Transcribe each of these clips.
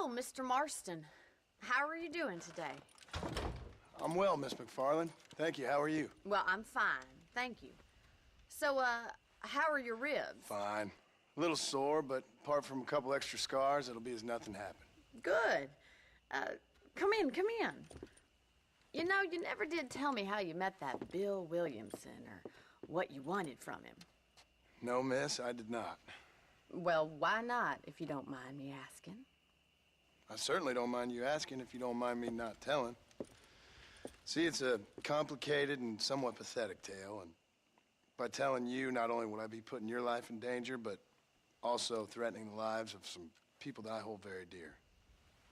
Hello, Mr. Marston. How are you doing today? I'm well, Miss McFarland. Thank you. How are you? Well, I'm fine, thank you. So, how are your ribs? Fine. A little sore, but apart from a couple extra scars, it'll be as nothing happened. Good. Come in, come in. You know, you never did tell me how you met that Bill Williamson or what you wanted from him. No, miss, I did not. Well, why not, if you don't mind me asking? I certainly don't mind you asking if you don't mind me not telling. See, it's a complicated and somewhat pathetic tale, and by telling you, not only would I be putting your life in danger, but also threatening the lives of some people that I hold very dear.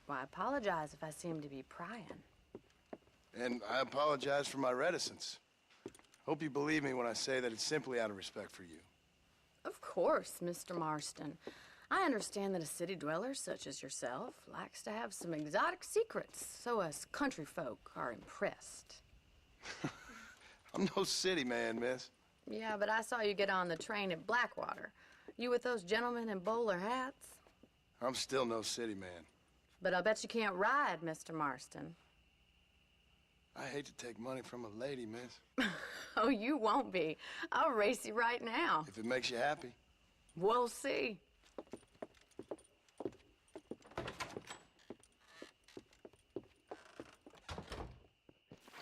Well, I apologize if I seem to be prying. And I apologize for my reticence. Hope you believe me when I say that it's simply out of respect for you. Of course, Mr. Marston. I understand that a city dweller such as yourself likes to have some exotic secrets, so us country folk are impressed. I'm no city man, miss. Yeah, but I saw you get on the train at Blackwater. You with those gentlemen in bowler hats? I'm still no city man. But I bet you can't ride, Mr. Marston. I hate to take money from a lady, miss. Oh, you won't be. I'll race you right now. If it makes you happy. We'll see.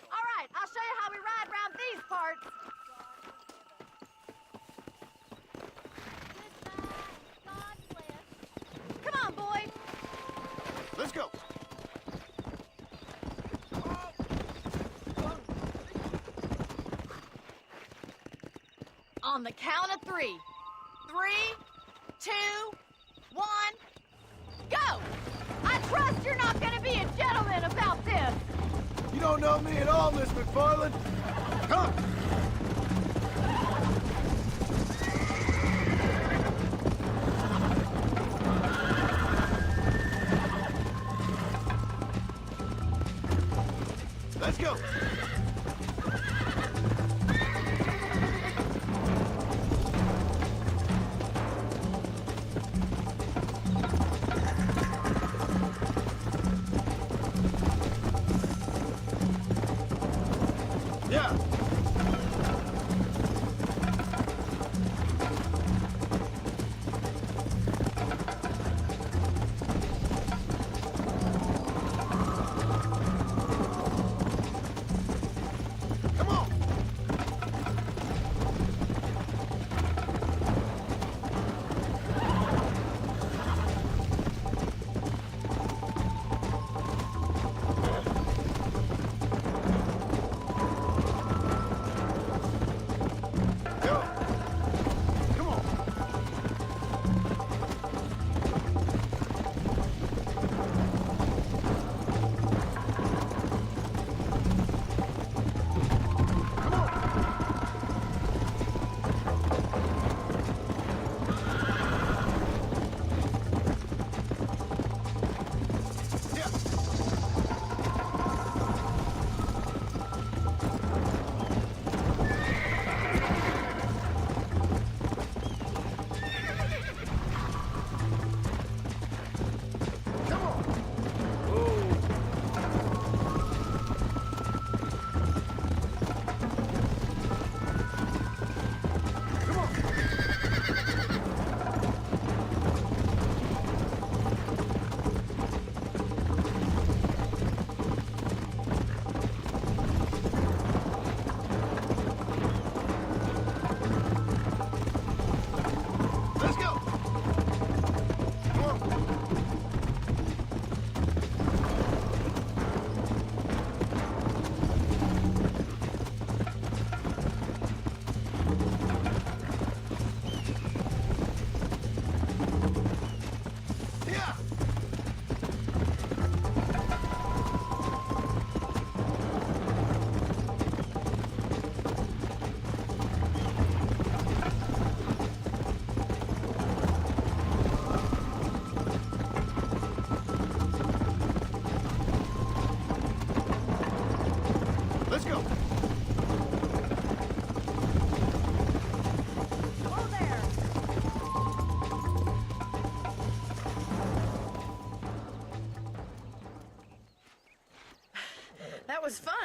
All right, I'll show you how we ride around these parts. Come on, boys. Let's go. On the count of 3. 3, 2, 1, go! I trust you're not gonna be a gentleman about this. You don't know me at all, Miss McFarland. Come! Let's go! Yeah.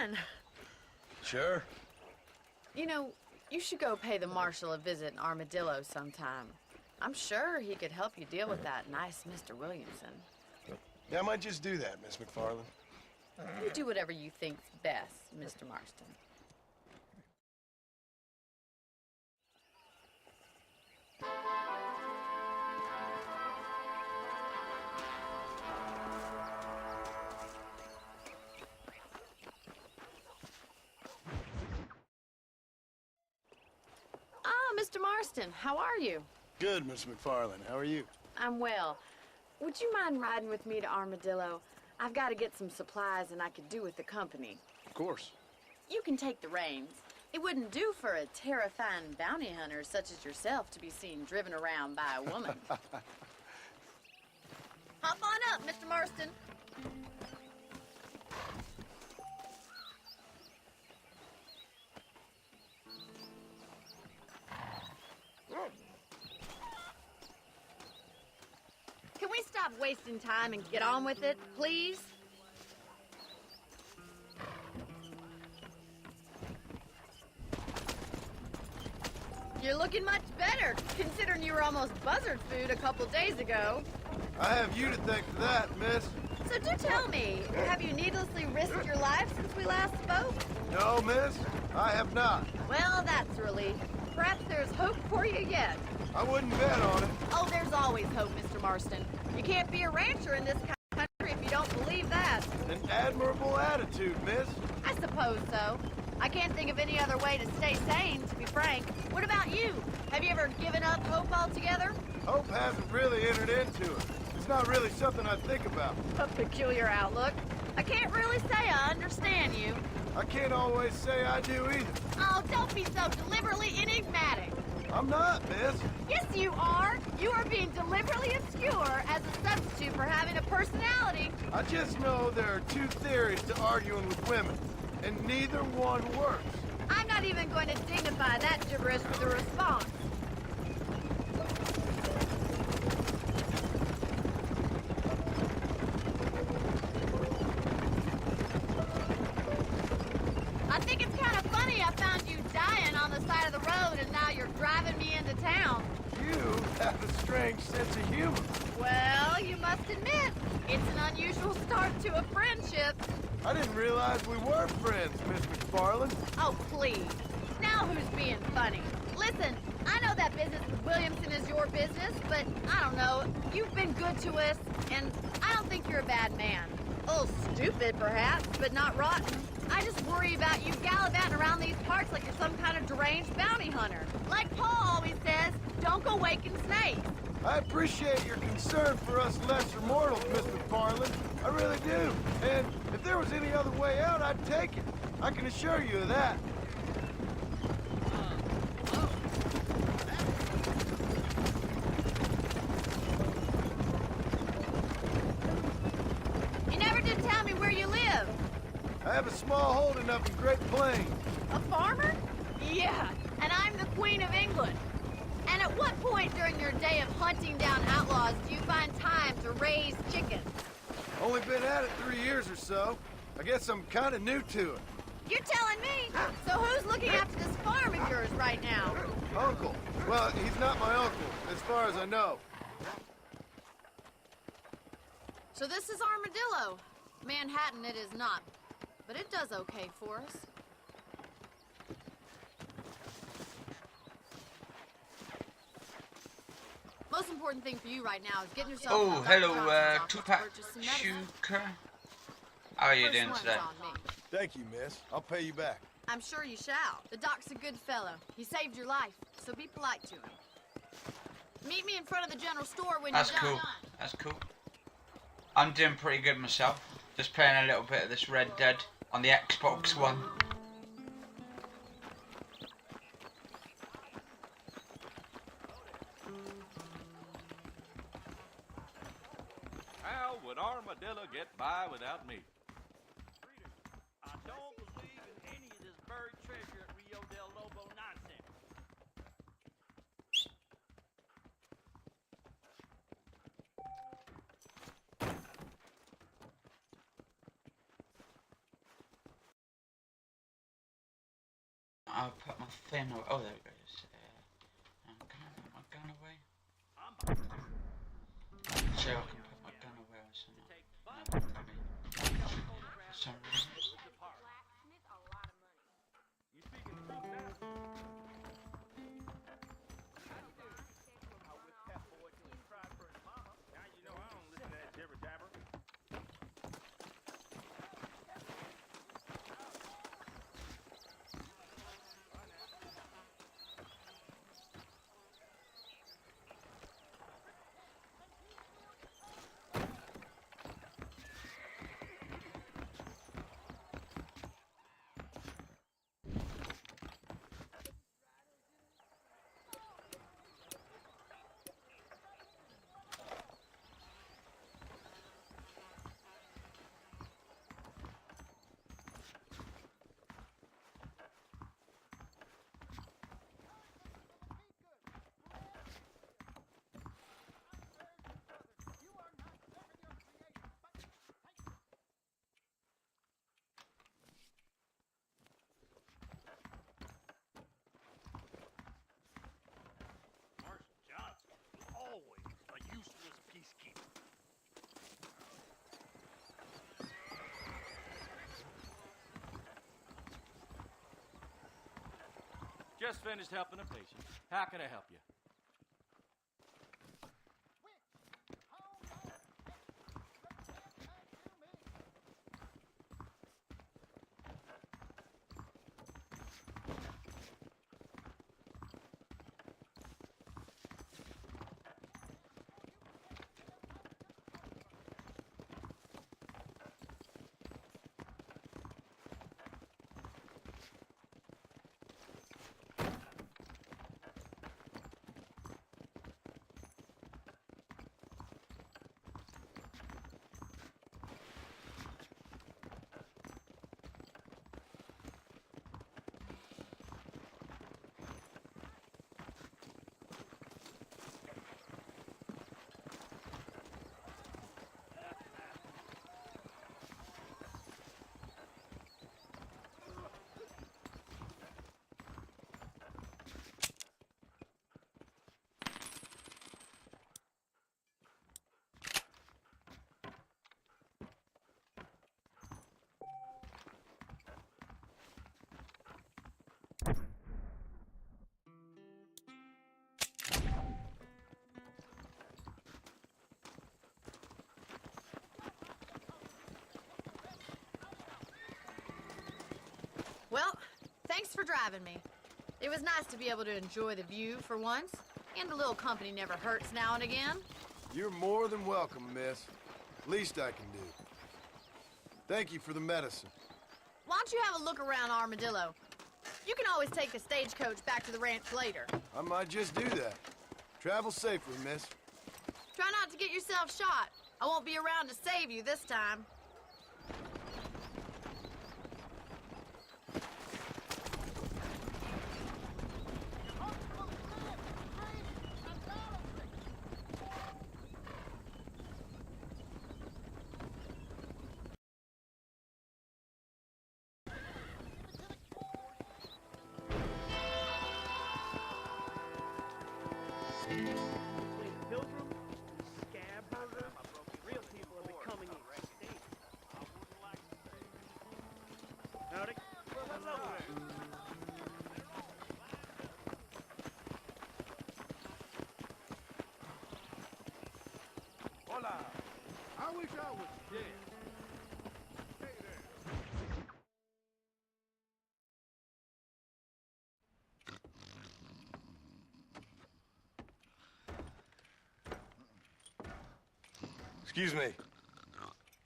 fun. Sure. You know, you should go pay the marshal a visit in Armadillo sometime. I'm sure he could help you deal with that nice Mr. Williamson. Yeah, I might just do that, Miss McFarland. You do whatever you think's best, Mr. Marston. Mr. Marston, how are you? Good, Miss McFarland. How are you? I'm well. Would you mind riding with me to Armadillo? I've got to get some supplies and I could do with the company. Of course. You can take the reins. It wouldn't do for a terrifying bounty hunter such as yourself to be seen driven around by a woman. Hop on up, Mr. Marston. Can we stop wasting time and get on with it, please? You're looking much better, considering you were almost buzzard food a couple days ago. I have you to thank for that, miss. So do tell me, have you needlessly risked your life since we last spoke? No, miss, I have not. Well, that's a relief. Perhaps there's hope for you yet. I wouldn't bet on it. Oh, there's always hope, Mr. Marston. You can't be a rancher in this country if you don't believe that. An admirable attitude, miss. I suppose so. I can't think of any other way to stay sane, to be frank. What about you? Have you ever given up hope altogether? Hope hasn't really entered into it. It's not really something I think about. A peculiar outlook. I can't really say I understand you. I can't always say I do either. Oh, don't be so deliberately enigmatic. I'm not, miss. Yes, you are. You are being deliberately obscure as a substitute for having a personality. I just know there are two theories to arguing with women, and neither one works. I'm not even going to dignify that gibberish with a response. I think it's kind of funny I found you dying on the side of the road and now you're driving me into town. You have a strange sense of humor. Well, you must admit, it's an unusual start to a friendship. I didn't realize we were friends, Miss McFarland. Oh, please. Now who's being funny? Listen, I know that business with Williamson is your business, but I don't know. You've been good to us, and I don't think you're a bad man. A little stupid, perhaps, but not rotten. I just worry about you gallivanting around these parts like you're some kind of deranged bounty hunter. Like Paul always says, don't go waking snakes. I appreciate your concern for us lesser mortals, Miss McFarland. I really do. And if there was any other way out, I'd take it. I can assure you of that. You never did tell me where you live. I have a small holding up in Great Plains. A farmer? Yeah, and I'm the Queen of England. And at what point during your day of hunting down outlaws do you find time to raise chickens? Only been at it 3 years or so. I guess I'm kind of new to it. You're telling me? So who's looking after this farm of yours right now? Uncle. Well, he's not my uncle, as far as I know. So this is Armadillo. Manhattan it is not, but it does okay for us. Most important thing for you right now is getting yourself. Oh, hello, Tupac Shuka. How are you doing today? Thank you, miss. I'll pay you back. I'm sure you shall. The doc's a good fellow. He saved your life, so be polite to him. Meet me in front of the general store when That's you're done. cool. That's cool. I'm doing pretty good myself. Just playing a little bit of this Red Dead on the Xbox One. How would Armadillo get by without me? I don't believe in any of this buried treasure at Rio del Lobo nonsense. I'll put my thing away. Oh, there it goes. Can I put my gun away? So I can put my gun away or something. No, for some reason. You speaking the truth now? Now you know I don't listen to that jibber jabber. Just finished helping a patient. How can I help you? Well, thanks for driving me. It was nice to be able to enjoy the view for once, and a little company never hurts now and again. You're more than welcome, miss. Least I can do. Thank you for the medicine. Why don't you have a look around Armadillo? You can always take a stagecoach back to the ranch later. I might just do that. Travel safely, miss. Try not to get yourself shot. I won't be around to save you this time. Hola. I wish I was dead. Hey there. Excuse me.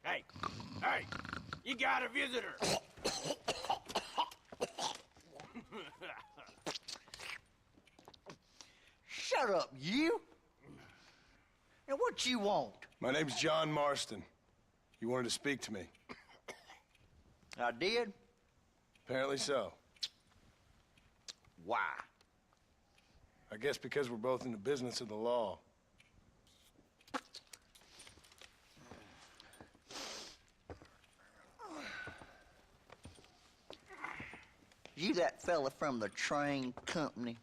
Hey, hey, you got a visitor. Shut up, you! And what you want? My name's John Marston. You wanted to speak to me. I did? Apparently so. Why? I guess because we're both in the business of the law. You that fella from the train company?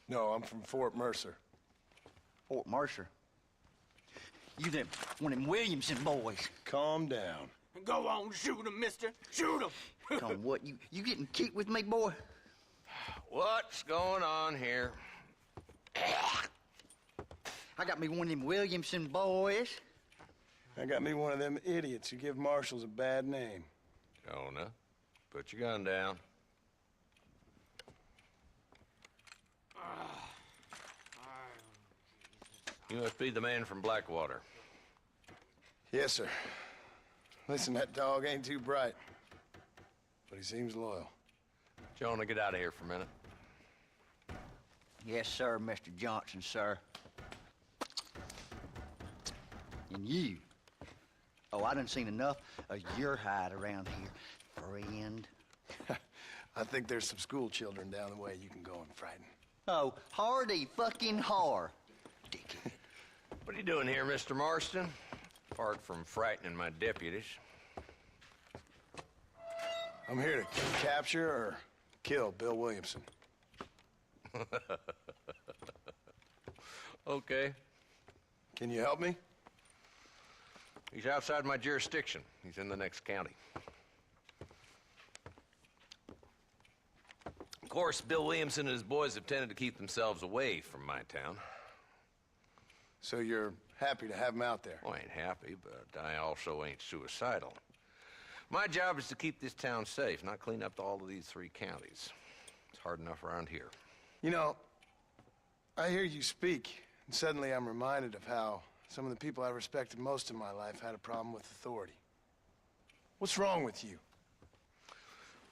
No, I'm from Fort Mercer. Fort Mercer? You them, one of them Williamson boys. Calm down. Go on, shoot him, mister. Shoot him. Come on, what, you getting kicked with me, boy? What's going on here? I got me one of them Williamson boys. I got me one of them idiots who give marshals a bad name. Jonah, put your gun down. You must be the man from Blackwater. Yes, sir. Listen, that dog ain't too bright, but he seems loyal. Jonah, get out of here for a minute. Yes, sir, Mr. Johnson, sir. And you. Oh, I done seen enough of your hide around here, friend. I think there's some school children down the way you can go and frighten. Oh, hardy fucking har. Dickhead. What are you doing here, Mr. Marston? Apart from frightening my deputies. I'm here to capture or kill Bill Williamson. Okay. Can you help me? He's outside my jurisdiction. He's in the next county. Of course, Bill Williamson and his boys have tended to keep themselves away from my town. So you're happy to have him out there? Well, I ain't happy, but I also ain't suicidal. My job is to keep this town safe, not clean up all of these 3 counties. It's hard enough around here. You know, I hear you speak, and suddenly I'm reminded of how some of the people I respected most in my life had a problem with authority. What's wrong with you?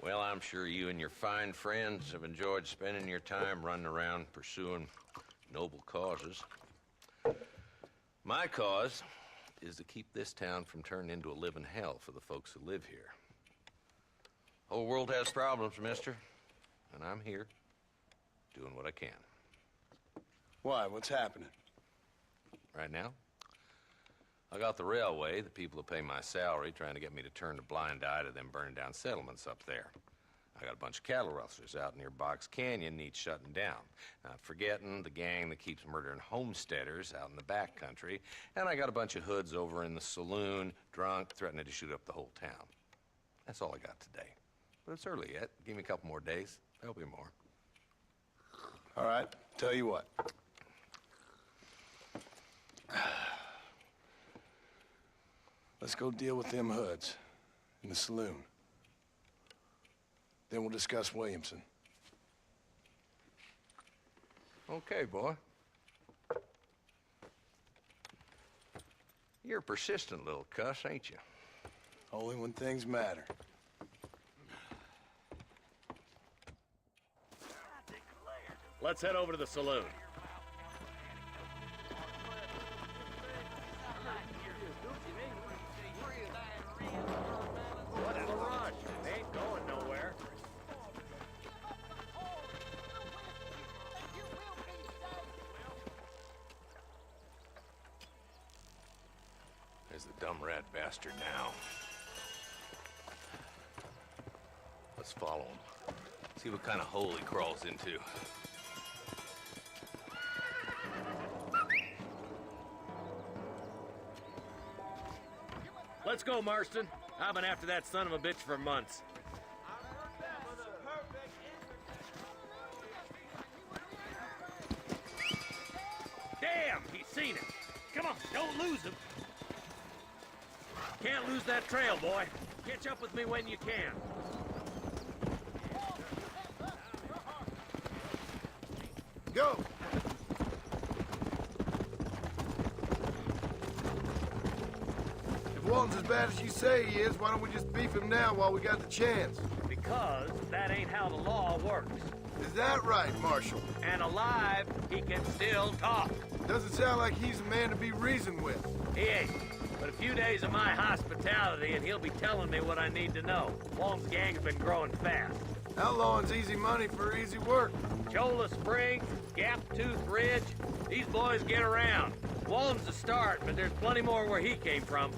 Well, I'm sure you and your fine friends have enjoyed spending your time running around pursuing noble causes. My cause is to keep this town from turning into a living hell for the folks who live here. Whole world has problems, mister, and I'm here doing what I can. Why? What's happening? Right now, I got the railway, the people who pay my salary, trying to get me to turn a blind eye to them burning down settlements up there. I got a bunch of cattle rustlers out near Box Canyon needs shutting down. Not forgetting the gang that keeps murdering homesteaders out in the back country. And I got a bunch of hoods over in the saloon, drunk, threatening to shoot up the whole town. That's all I got today. But it's early yet. Give me a couple more days. There'll be more. All right, tell you what. Let's go deal with them hoods in the saloon. Then we'll discuss Williamson. Okay, boy. You're a persistent little cuss, ain't you? Only when things matter. Let's head over to the saloon. What's the rush? They ain't going nowhere. There's the dumb rat bastard now. Let's follow him. See what kind of hole he crawls into. Let's go, Marston. I've been after that son of a bitch for months. Damn, he's seen it. Come on, don't lose him. Can't lose that trail, boy. Catch up with me when you can. Go! If Walton's as bad as you say he is, why don't we just beef him now while we got the chance? Because that ain't how the law works. Is that right, Marshal? And alive, he can still talk. Doesn't sound like he's a man to be reasoned with. He ain't. But a few days of my hospitality and he'll be telling me what I need to know. Walton's gang's been growing fast. Outlawing's easy money for easy work. Cholla Springs, Gap Tooth Ridge, these boys get around. Walton's the start, but there's plenty more where he came from.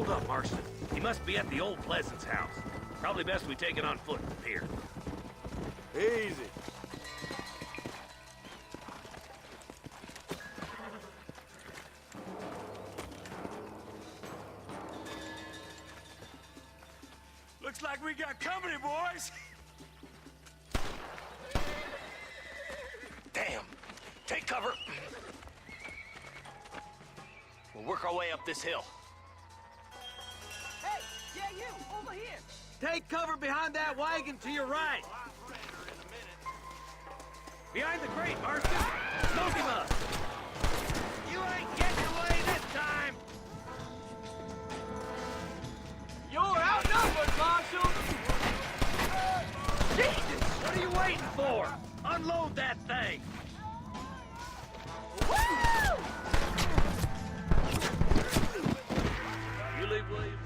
Hold up, Marston. He must be at the old Pleasance house. Probably best we take it on foot from here. Easy. Looks like we got company, boys. Damn! Take cover! We'll work our way up this hill. Hey, yeah, you, over here. Take cover behind that wagon to your right. Behind the crate, Marston. Smoke him up. You ain't getting away this time. You're outnumbered, Marshal. Jesus! What are you waiting for? Unload that thing. Woo! You leave, Williams.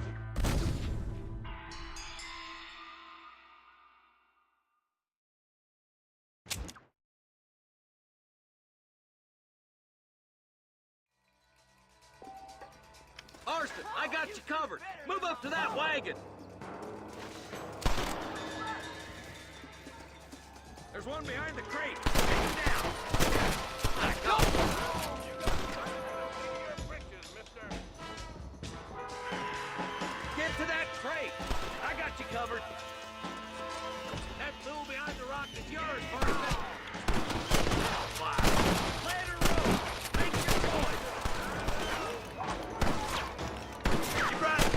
Marston, I got you covered. Move up to that wagon. There's one behind the crate. Take him down. Let's go. Get to that crate. I got you covered. That tool behind the rock is yours, Marston. Fire. Lay it in a row. Make your choice. You right.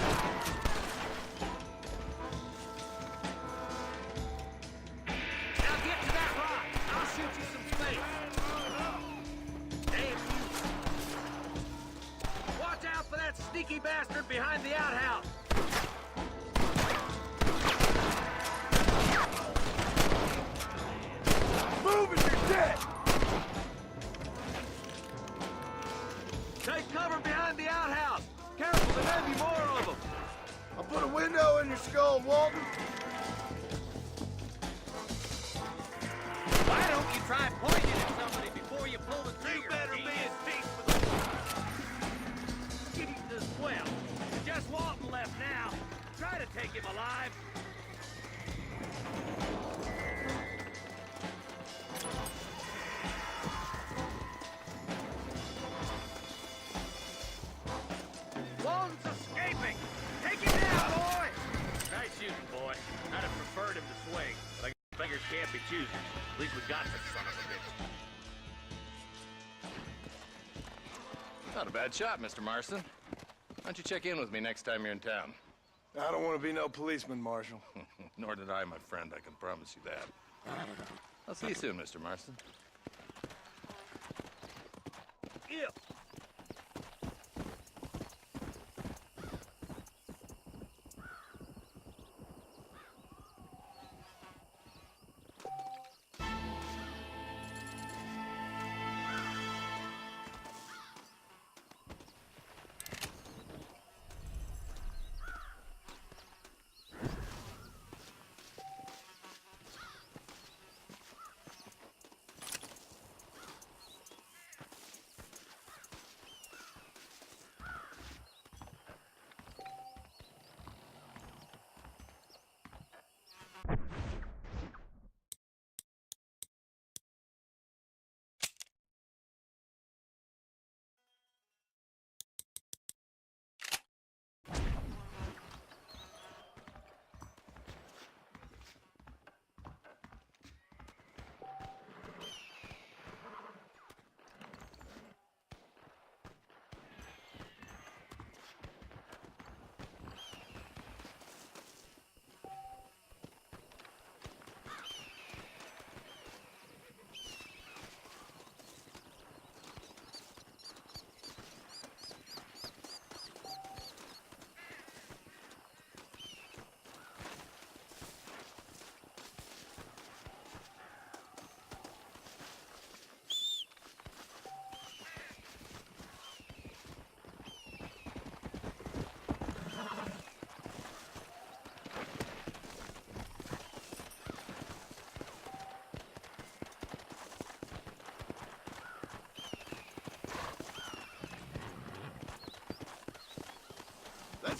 Now get to that rock. I'll shoot you some space. Damn you. Watch out for that sneaky bastard behind the outhouse. Move it, you're dead! Take cover behind the outhouse. Careful, there may be more of them. I'll put a window in your skull, Walton. Why don't you try pointing at somebody before you pull the trigger? You better be as deep for the... Jesus, well, just Walton left now. Try to take him alive. Walton's escaping. Take him down, boy. Nice shooting, boy. I'd have preferred him to swing, but I guess fingers can't be choosers. At least we got the son of a bitch. Not a bad shot, Mr. Marston. Why don't you check in with me next time you're in town? I don't want to be no policeman, Marshal. Nor did I, my friend. I can promise you that. I'll see you soon, Mr. Marston. Yeah.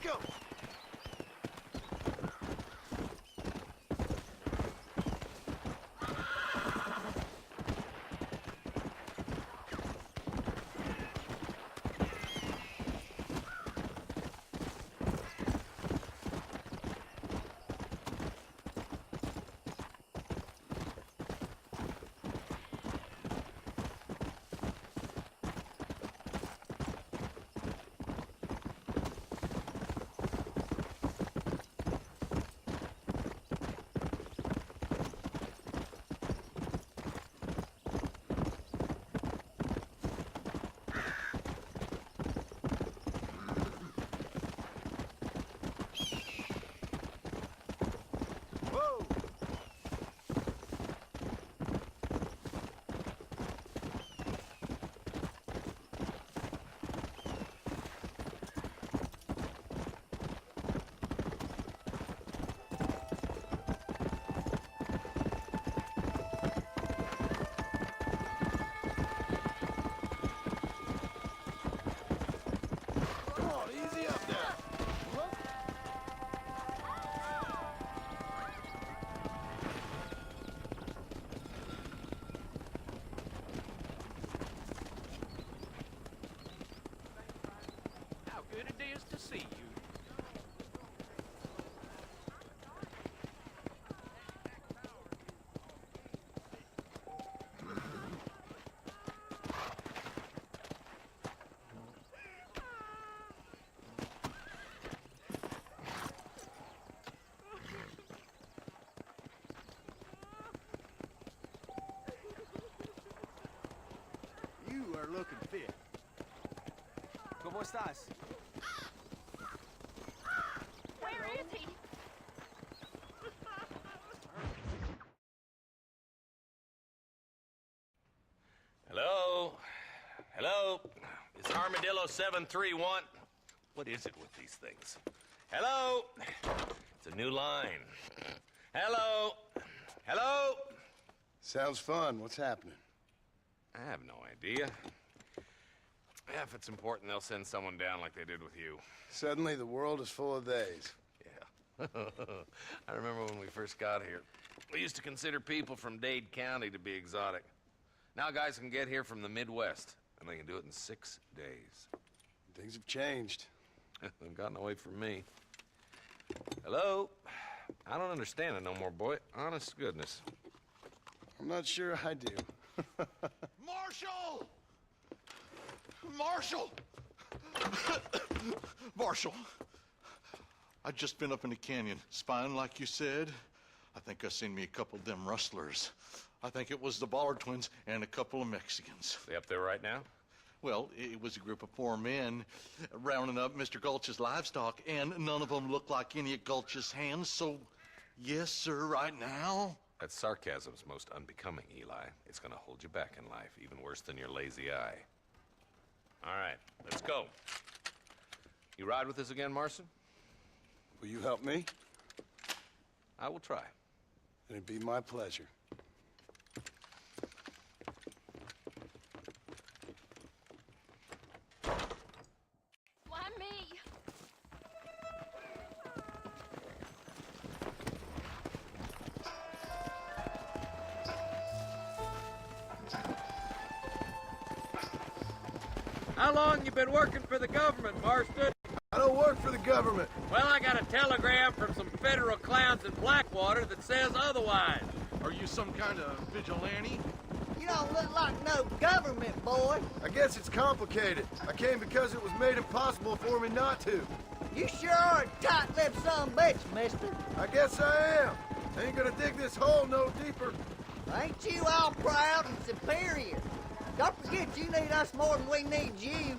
go. How good it is to see you. You are looking fit. ¿Cómo estás? Where is he? Hello? Hello? Is Armadillo 731? What is it with these things? Hello? It's a new line. Hello? Hello? Sounds fun. What's happening? I have no idea. Yeah, if it's important, they'll send someone down like they did with you. Suddenly, the world is full of theys. Yeah. I remember when we first got here. We used to consider people from Dade County to be exotic. Now guys can get here from the Midwest, and they can do it in 6 days. Things have changed. They've gotten away from me. Hello? I don't understand it no more, boy. Honest to goodness. I'm not sure I do. Marshal! Marshal! Marshal! I just been up in the canyon, spying like you said. I think I seen me a couple of them rustlers. I think it was the Ballard twins and a couple of Mexicans. They up there right now? Well, it was a group of 4 men rounding up Mr. Gulch's livestock, and none of them looked like any of Gulch's hands, so yes, sir, right now. That sarcasm's most unbecoming, Eli. It's gonna hold you back in life, even worse than your lazy eye. All right, let's go. You ride with us again, Marston? Will you help me? I will try. It'd be my pleasure. Why me? How long you been working for the government, Marston? I don't work for the government. Well, I got a telegram from some federal clowns in Blackwater that says otherwise. Are you some kind of vigilante? You don't look like no government boy. I guess it's complicated. I came because it was made impossible for me not to. You sure are a tight-lipped son of a bitch, mister. I guess I am. I ain't gonna dig this hole no deeper. Ain't you all proud and superior? Don't forget you need us more than we need you.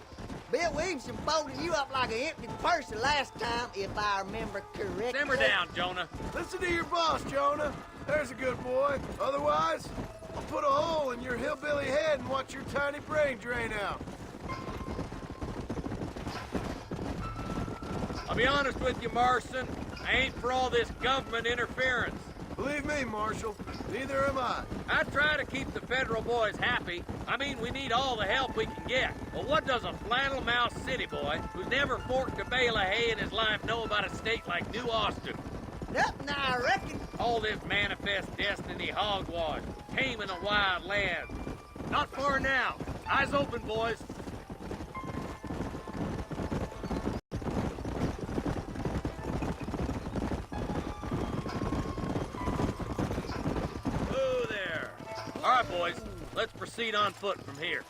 Bill Williamson folded you up like an empty purse the last time, if I remember correctly. Simmer down, Jonah. Listen to your boss, Jonah. There's a good boy. Otherwise, I'll put a hole in your hillbilly head and watch your tiny brain drain out. I'll be honest with you, Marston. I ain't for all this government interference. Well, Believe me, Marshal, neither am I. I try to keep the federal boys happy. I mean, we need all the help we can get. But what does a flannel-mouthed city boy who's never forked a bale of hay in his life know about a state like New Austin? Nothing, I reckon. All this manifest destiny hogwash, taming a wild land. Not far now. Eyes open, boys. Oh, there. All right, boys. Let's proceed on foot from here.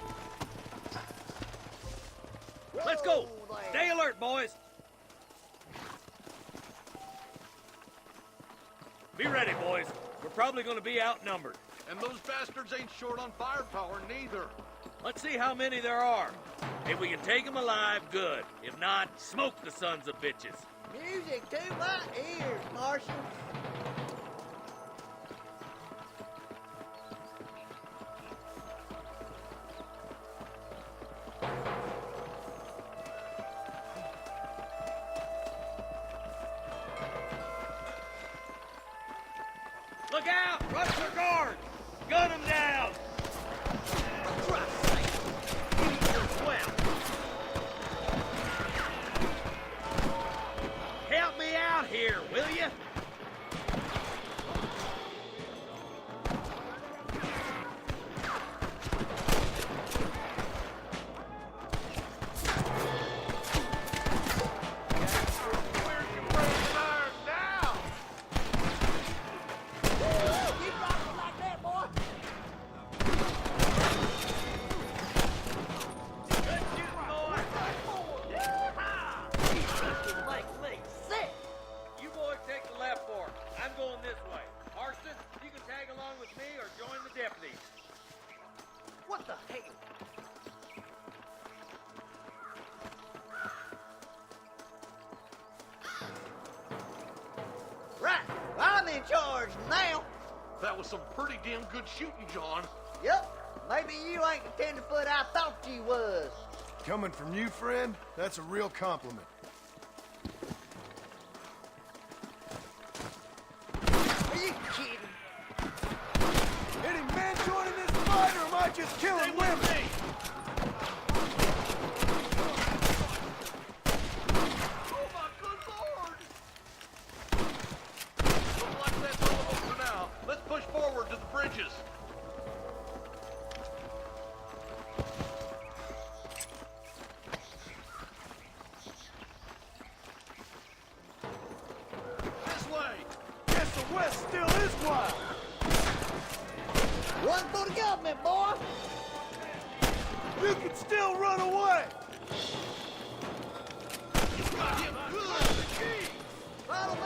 Let's go. Stay alert, boys. Be ready, boys. We're probably going to be outnumbered. And those bastards ain't short on firepower, neither. Let's see how many there are. If we can take them alive, good. If not, smoke the sons of bitches. Music to my ears, Marshal. Look out! Rush for guard! Gun them down! Help me out here, will you? Keep rocking like that, boy. Good shooting, boy! It makes me sick. You boys take the left fork. I'm going this way. Marston, you can tag along with me or join the deputies. What the hell? Right, I'm in charge now. That was some pretty damn good shooting, John. Yep, maybe you ain't the tenderfoot I thought you was. Coming from you, friend, that's a real compliment. Are you kidding? Any men joining this fight, or am I just killing women? Oh, my good lord! Looks like that's all of them for now. Let's push forward to the bridges. This way! Guess the West still is wild. One for the government, boy. You can still run away. Got him good! Follow me.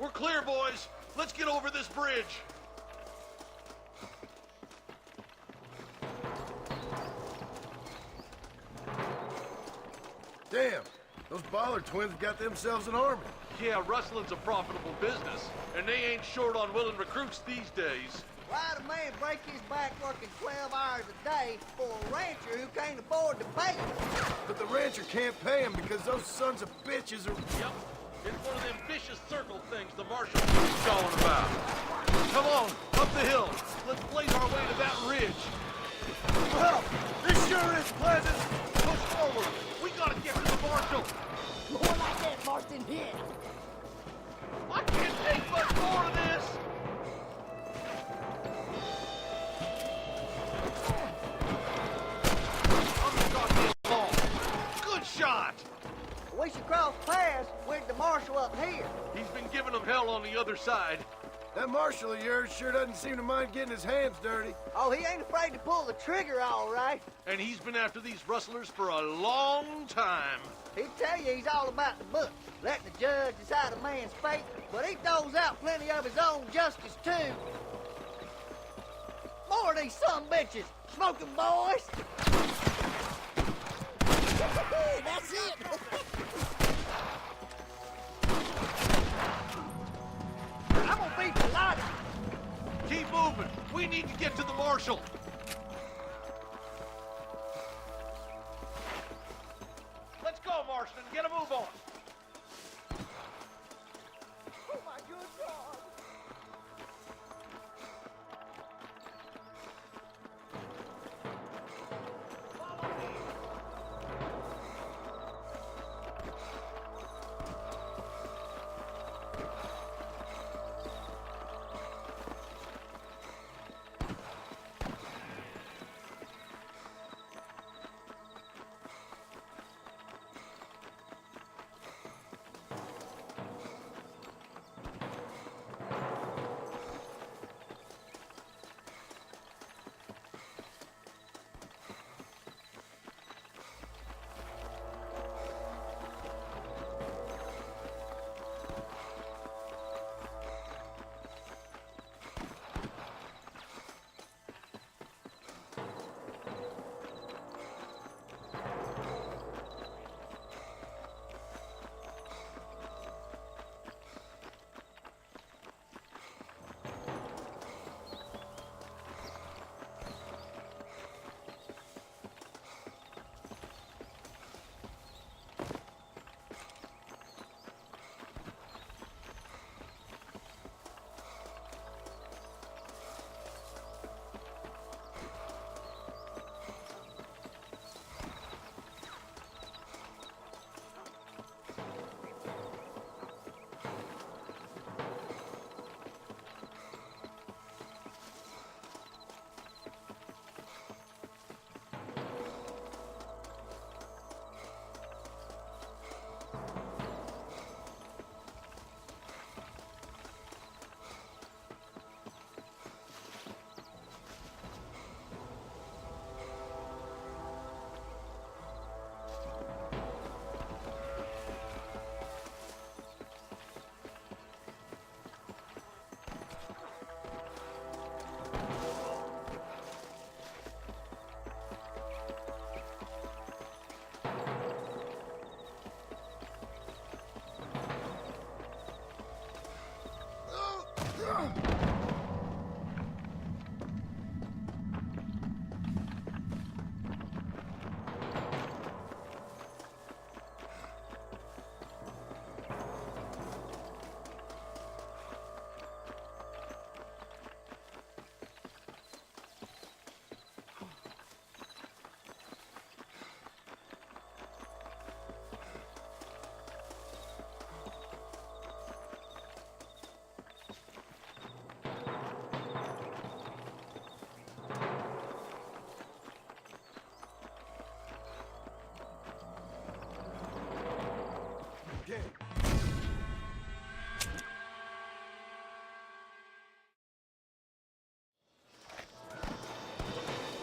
We're clear, boys. Let's get over this bridge. Damn, Those Baller twins have got themselves an army. Yeah, rustling's a profitable business, and they ain't short on willing recruits these days. Why'd a man break his back working 12 hours a day for a rancher who can't afford to pay him? But the rancher can't pay him because those sons of bitches are... Yep. It's one of them vicious circle things the marshal was going about. Come on, up the hill. Let's blaze our way to that ridge. Well, this sure is pleasant. Push forward. We gotta get to the marshal. More like that, Marston. Yeah. I can't take much more of this. I'm the goddamn ball. Good shot. We should cross paths with the marshal up here. He's been giving them hell on the other side. That marshal of yours sure doesn't seem to mind getting his hands dirty. Oh, he ain't afraid to pull the trigger, all right. And he's been after these rustlers for a long time. He'd tell you he's all about the book, letting the judge decide a man's fate, but he throws out plenty of his own justice, too. More of these sumbitches. Smoking boys. That's it. I'm gonna be delighted. Keep moving. We need to get to the marshal. Let's go, Marston. Get a move on. Oh, my good God.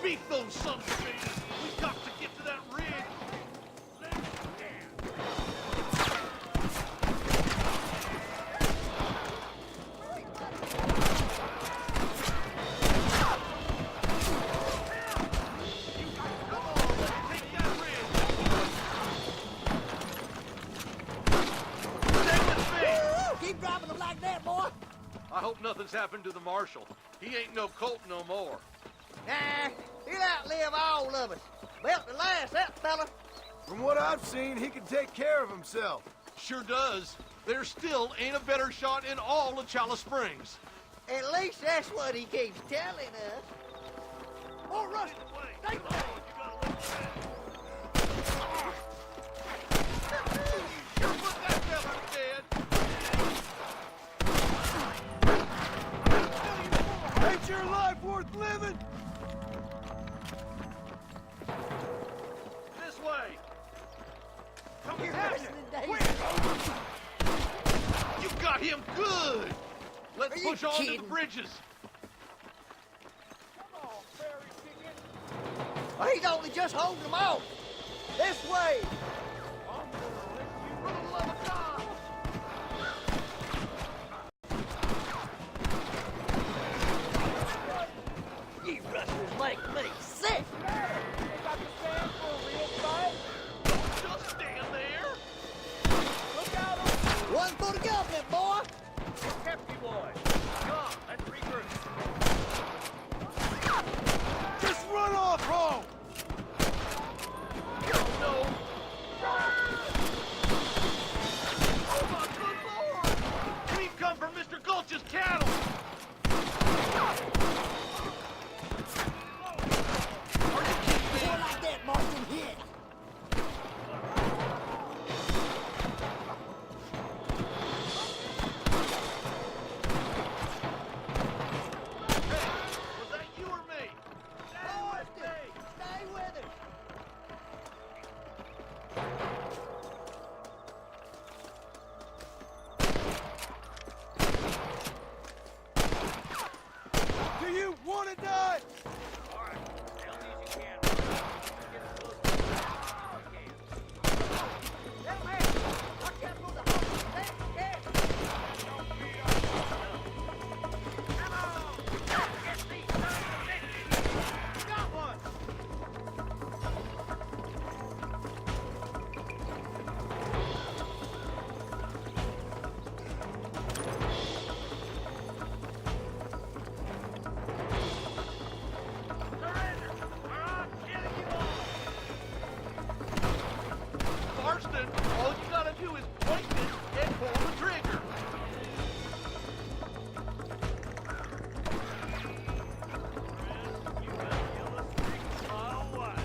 Beat those sons of bitches. We got to get to that ridge. nothing's happened to the marshal. He ain't no colt no more. Nah, he'll outlive all of us. Built to last, that fella. From what I've seen, he can take care of himself. Sure does. There still ain't a better shot in all of Chalice Springs. At least that's what he keeps telling us. More rush! Stay back! Sure put that fella dead. Ain't your life worth living? This way. Come You're here. missing the days. You got him good. Let's Are you push on to the kidding? bridges. Well, he's only just holding them off. This way. For the love of God. You rustlers make me sick. Just stand there. One for the government, boy. Hefty boy. Come, let's regroup. Just run off home! No. Oh, my good Lord. We've come for Mr. Gulch's cattle. Are you kidding me? More like that, Marston. Hit. Was that you or me? Marston, stay with us. Do you want to die? All right, help me as you can. Get as close to the as you can. Hey, man. Watch out for the horses. Stay scared. Come on. Get these sons of bitches. Got one. Surrender, or I'll kill you all. Marston, all you gotta do is point this and pull the trigger. You better kill us 6 mile away.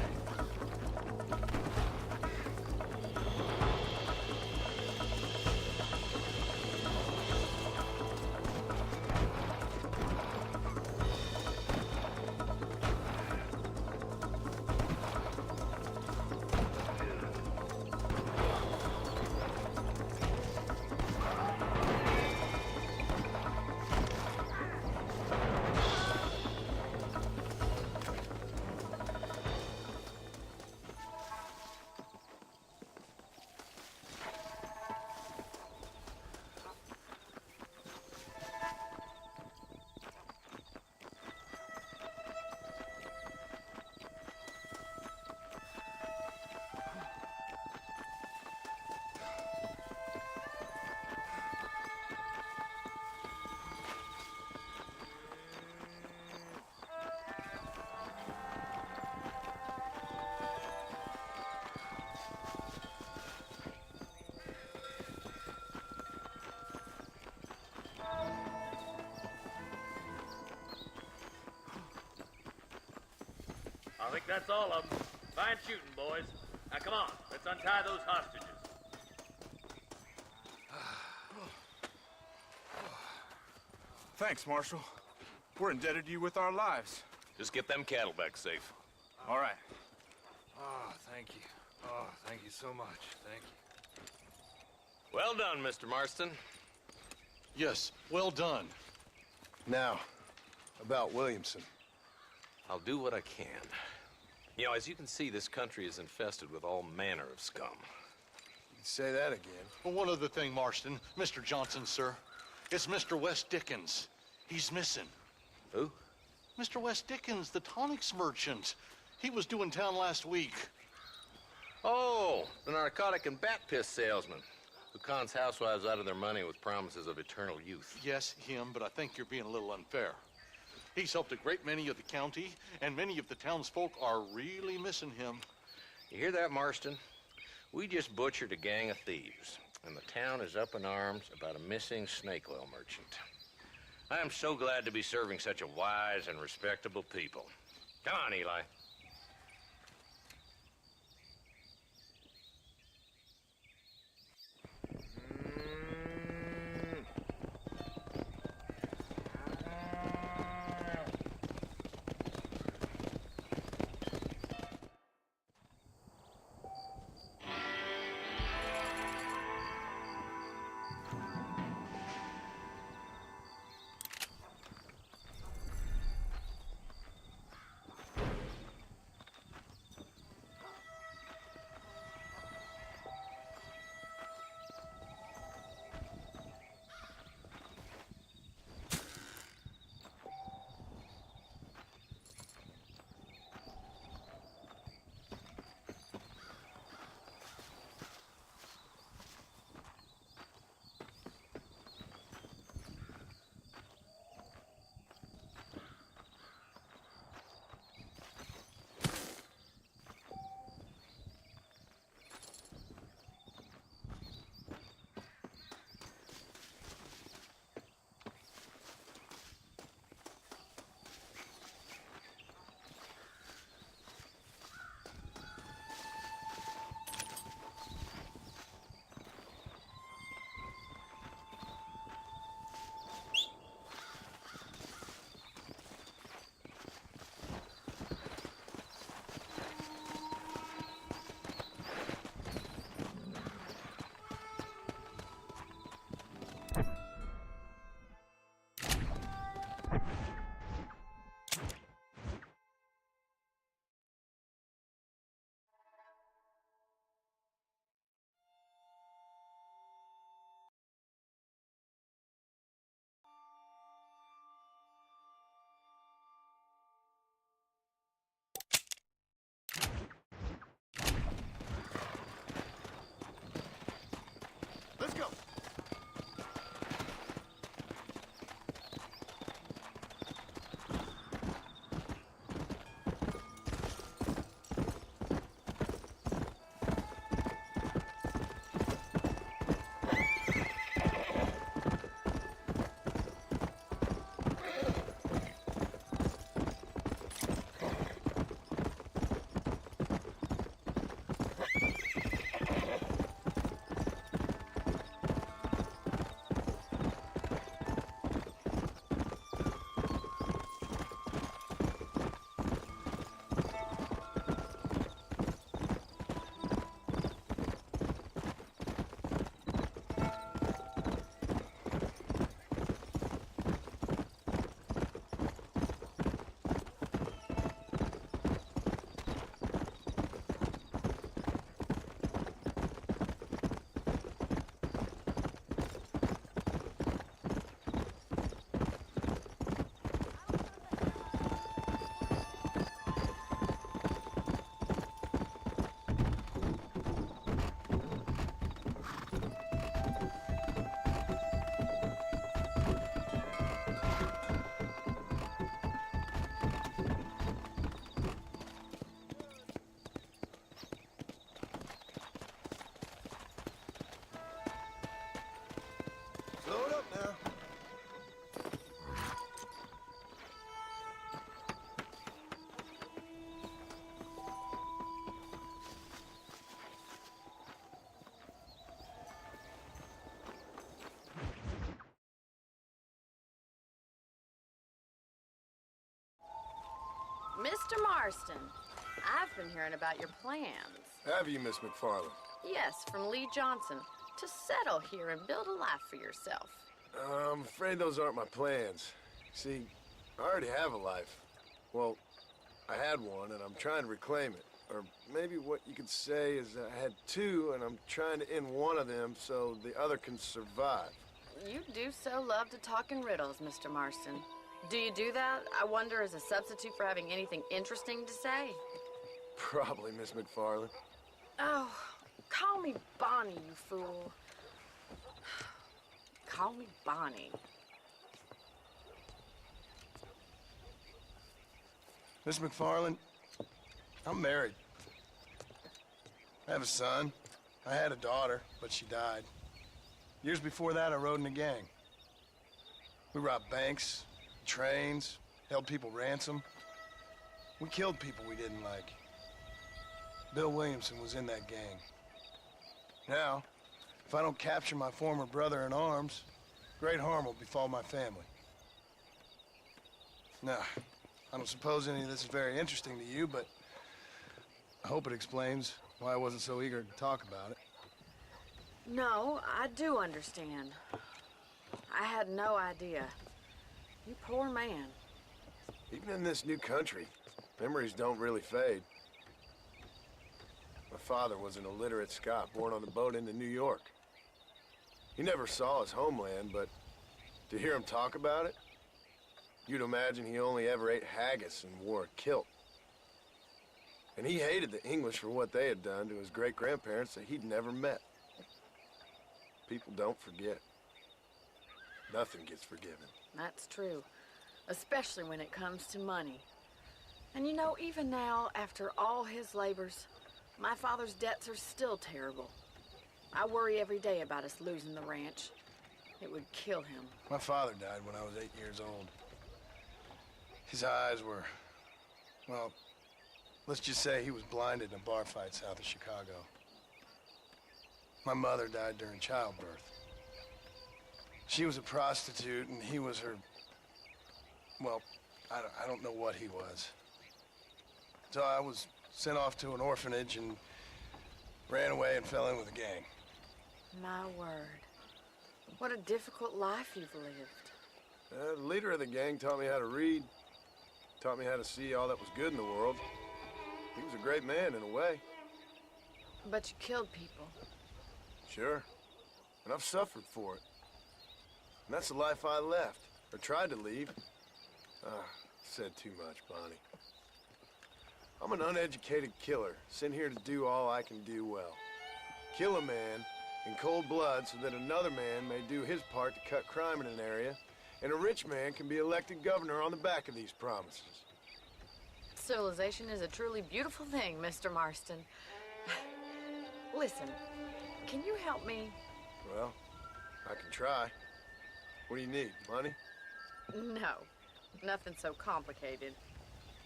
I think that's all of them. Fine shooting, boys. Now come on, let's untie those hostages. Thanks, Marshal. We're indebted to you with our lives. Just get them cattle back safe. All right. Oh, thank you. Oh, thank you so much. Thank you. Well done, Mr. Marston. Yes, well done. Now, about Williamson. I'll do what I can. You know, as you can see, this country is infested with all manner of scum. You can say that again. Well, one other thing, Marston. Mr. Johnson, sir. It's Mr. West Dickens. He's missing. Who? Mr. West Dickens, the tonics merchant. He was due in town last week. Oh, the narcotic and bat piss salesman. who cons housewives out of their money with promises of eternal youth. Yes, him, but I think you're being a little unfair. He's helped a great many of the county, and many of the townsfolk are really missing him. You hear that, Marston? We just butchered a gang of thieves, and the town is up in arms about a missing snake oil merchant. I am so glad to be serving such a wise and respectable people. Come on, Eli. Let's go. Load up now. Mr. Marston, I've been hearing about your plans. Have you, Miss McFarland? Yes, from Lee Johnson, to settle here and build a life for yourself. I'm afraid those aren't my plans. See, I already have a life. Well, I had one, and I'm trying to reclaim it. Or maybe what you could say is I had two, and I'm trying to end one of them so the other can survive. You do so love to talk in riddles, Mr. Marston. Do you do that, I wonder, as a substitute for having anything interesting to say? Probably, Miss McFarland. Oh, call me Bonnie, you fool. Call me Bonnie. Miss McFarland, I'm married. I have a son. I had a daughter, but she died. Years before that, I rode in a gang. We robbed banks, trains, held people ransom. We killed people we didn't like. Bill Williamson was in that gang. Now, if I don't capture my former brother in arms, great harm will befall my family. Now, I don't suppose any of this is very interesting to you, but I hope it explains why I wasn't so eager to talk about it. No, I do understand. I had no idea. You poor man. Even in this new country, memories don't really fade. My father was an illiterate Scot born on the boat into New York. He never saw his homeland, but to hear him talk about it, you'd imagine he only ever ate haggis and wore a kilt. And he hated the English for what they had done to his great-grandparents that he'd never met. People don't forget. Nothing gets forgiven. That's true, especially when it comes to money. And you know, even now, after all his labors, my father's debts are still terrible. I worry every day about us losing the ranch. It would kill him. My father died when I was 8 years old. His eyes were, well, let's just say he was blinded in a bar fight south of Chicago. My mother died during childbirth. She was a prostitute, and he was her, well, I don't know what he was. So I was sent off to an orphanage and ran away and fell in with a gang. My word. What a difficult life you've lived. The leader of the gang taught me how to read, taught me how to see all that was good in the world. He was a great man in a way. But you killed people. Sure. And I've suffered for it. And that's the life I left, or tried to leave. Said too much, Bonnie. I'm an uneducated killer, sent here to do all I can do well. Kill a man in cold blood so that another man may do his part to cut crime in an area, and a rich man can be elected governor on the back of these promises. Civilization is a truly beautiful thing, Mr. Marston. Listen, can you help me? Well, I can try. What do you need, money? No, nothing so complicated.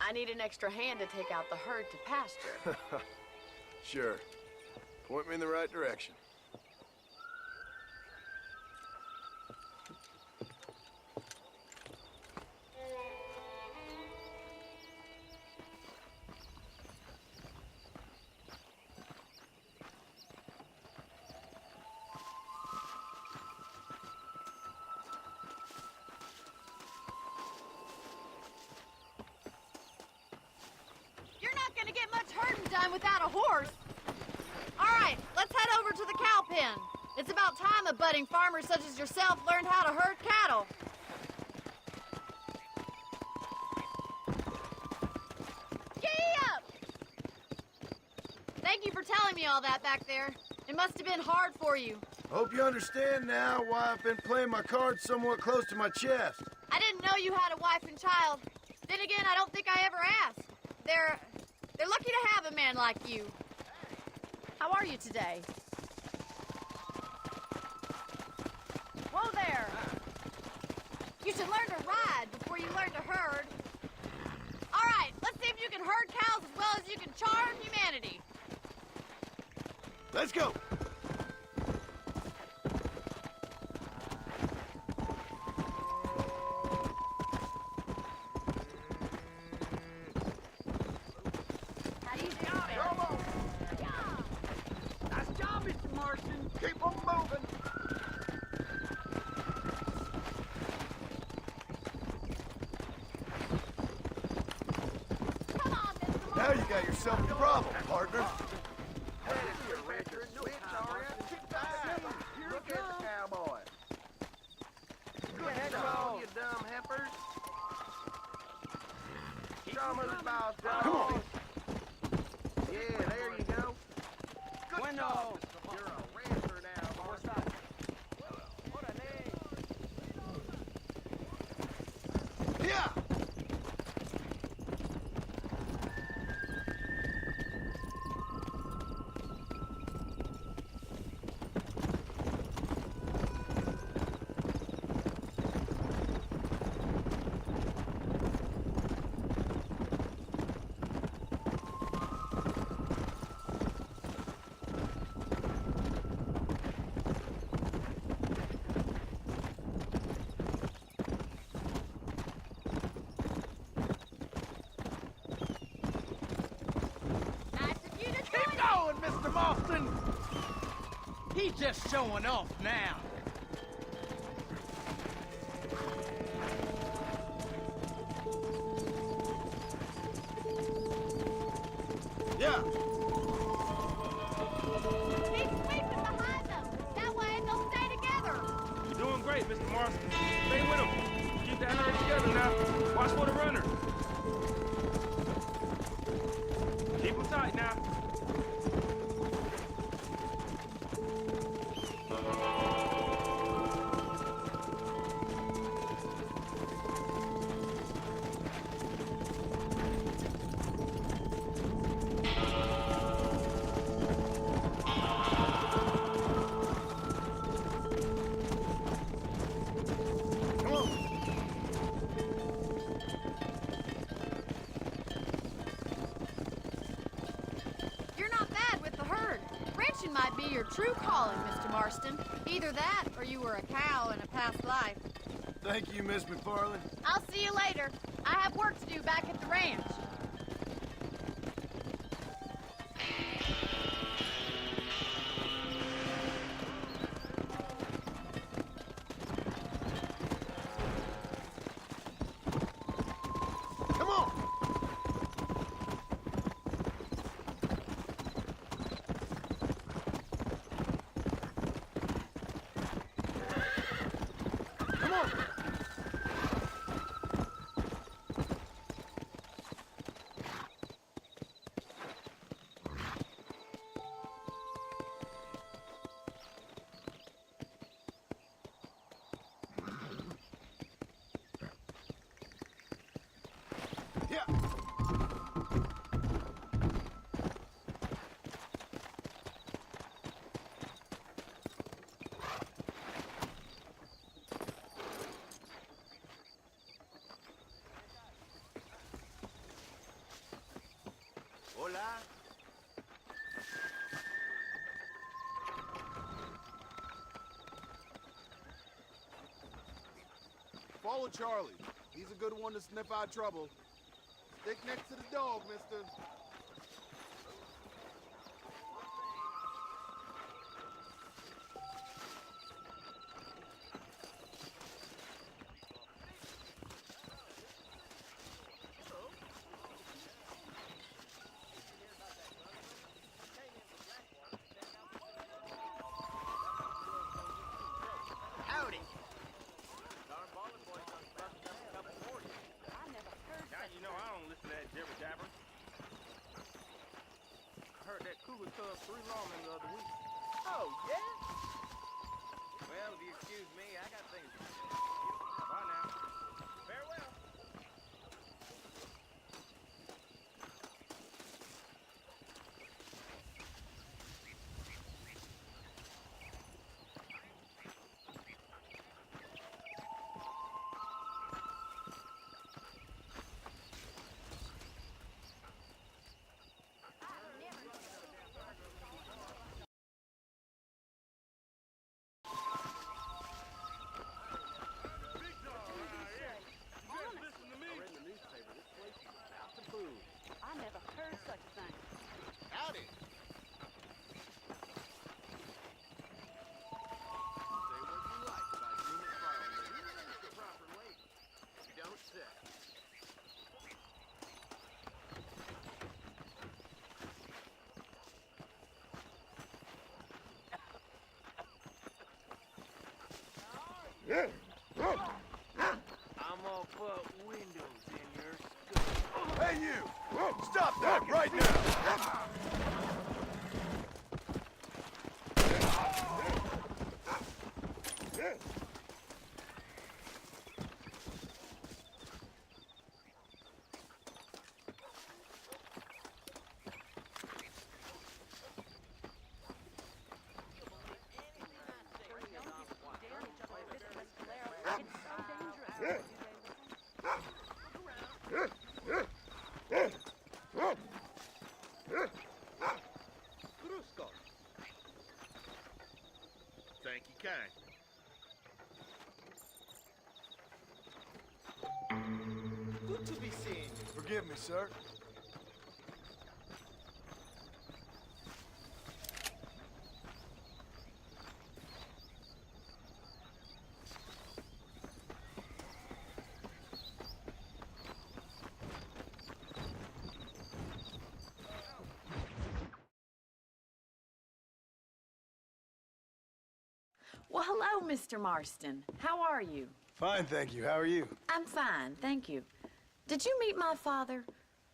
I need an extra hand to take out the herd to pasture. Sure. Point me in the right direction. Done without a horse. All right, let's head over to the cow pen. It's about time a budding farmer such as yourself learned how to herd cattle. Giddy up! Thank you for telling me all that back there. It must have been hard for you. Hope you understand now why I've been playing my cards somewhat close to my chest. I didn't know you had a wife and child. Then again, I don't think I ever asked. They're lucky to have a man like you. How are you today? Whoa there! You should learn to ride before you learn to herd. All right, let's see if you can herd cows as well as you can charm humanity. Let's go! Now you got yourself a problem, partner. Look at the cowboy. Good job, you dumb heifers. Show me the boss, Come on. Yeah, there you go. Good dog. You're a rancher now, boss. What a name. going, Mr. Marston? He's just showing off now. Yeah. Keep sweeping behind them. That way they'll stay together. You're doing great, Mr. Marston. Stay with him. Keep that herd together now. Watch for the runners. Keep them tight now. You're not bad with the herd. Ranching might be your true calling, Mr. Marston. Either that, or you were a cow in a past life. Thank you, Miss McFarland. I'll see you later. I have work to do back at the ranch. Come on. Come on. Yeah. Hola. Follow Charlie. He's a good one to sniff out trouble. Stick next to the dog, mister. Howdy. Now you know I don't listen to that jibber jabber. I heard that cougar killed 3 lawmen the other week. Oh, yeah? Well, if you excuse me, I got things to do. Bye now. Farewell. I never heard such a thing. Howdy. Say what you like about June McFarland, but he is the proper lady. You don't say. I'm gonna put windows in your skull. Hey, you! Stop that right now! Thank you kind. Good to be seen. Forgive me, sir. Well, hello, Mr. Marston. How are you? Fine, thank you. How are you? I'm fine, thank you. Did you meet my father?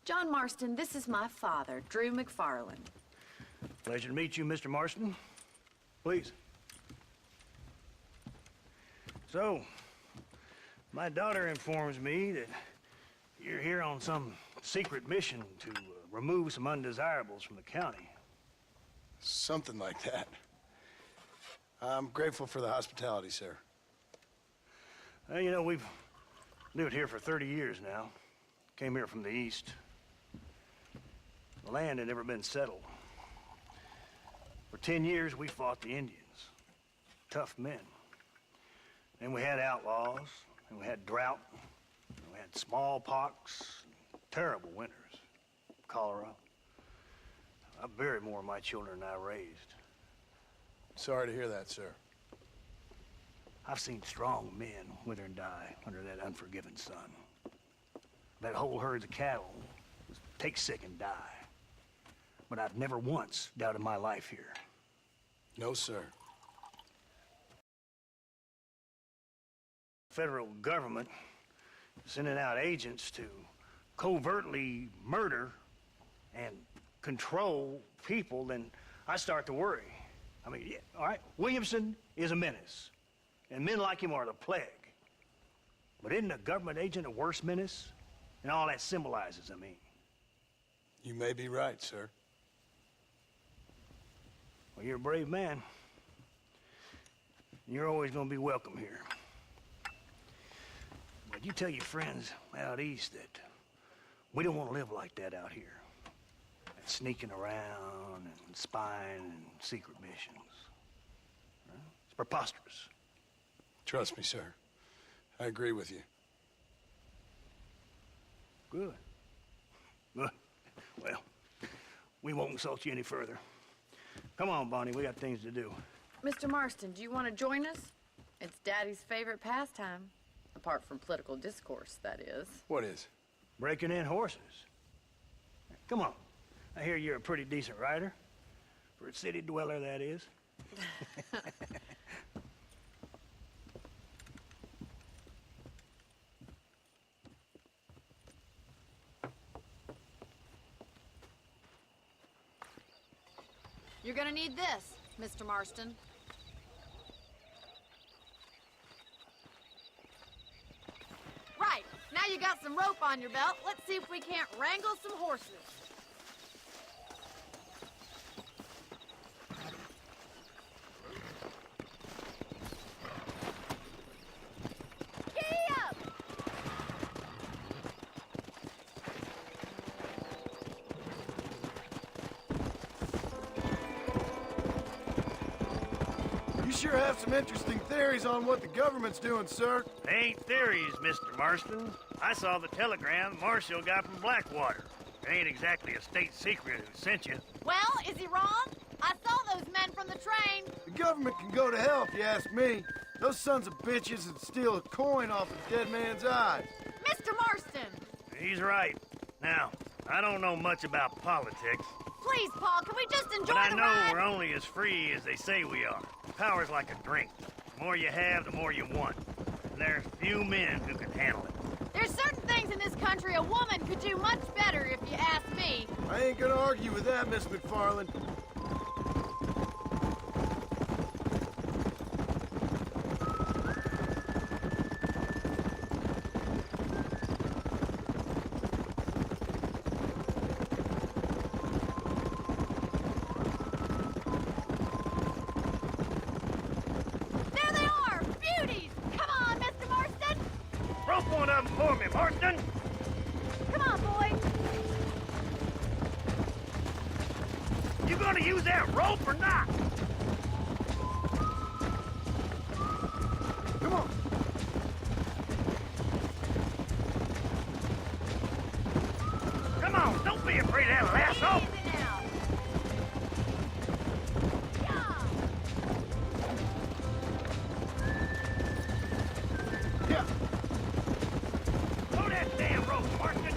John Marston, this is my father, Drew McFarland. Pleasure to meet you, Mr. Marston. Please. So, my daughter informs me that you're here on some secret mission to remove some undesirables from the county. Something like that. I'm grateful for the hospitality, sir. You know, we've lived here for 30 years now. Came here from the east. The land had never been settled. For 10 years, we fought the Indians. Tough men. Then we had outlaws, and we had drought, and we had smallpox, terrible winters, cholera. I buried more of my children than I raised. Sorry to hear that, sir. I've seen strong men wither and die under that unforgiving sun. That whole herds of cattle take sick and die. But I've never once doubted my life here. No, sir. Federal government sending out agents to covertly murder and control people, then I start to worry. I mean, yeah, all right, Williamson is a menace, and men like him are the plague. But isn't a government agent a worse menace? And all that symbolizes, I mean. You may be right, sir. Well, you're a brave man. You're always gonna be welcome here. But you tell your friends out east that we don't want to live like that out here. That sneaking around and spying and secret missions. Right? It's preposterous. Trust me, sir. I agree with you. Good. Good. Well, we won't insult you any further. Come on, Bonnie, we got things to do. Mr. Marston, do you want to join us? It's Daddy's favorite pastime. Apart from political discourse, that is. What is? Breaking in horses. Come on. I hear you're a pretty decent rider. For a city dweller, that is. You're gonna need this, Mr. Marston. Right, now you got some rope on your belt. Let's see if we can't wrangle some horses. Giddy up! You sure have some interesting theories on what the government's doing, sir. They ain't theories, Mr. Marston. I saw the telegram Marshall got from Blackwater. It ain't exactly a state secret who sent you. Well, is he wrong? I saw those men from the train. The government can go to hell if you ask me. Those sons of bitches would steal a coin off a dead man's eyes. Mr. Marston! He's right. Now, I don't know much about politics. Please, Paul, can we just enjoy But I the know ride? we're only as free as they say we are. Power's like a drink. The more you have, the more you want. And there's few men who can handle it. There's certain things in this country a woman could do much better, if you ask me. I ain't gonna argue with that, Miss McFarland. There they are! Beauties! Come on, Mr. Marston! Rope one of them for me, Marston! Come on, boy! You gonna use that rope or not? Come on. Come on, don't be afraid of that lasso! Easy now! Yeah! Yeah. Throw that damn rope, Marston!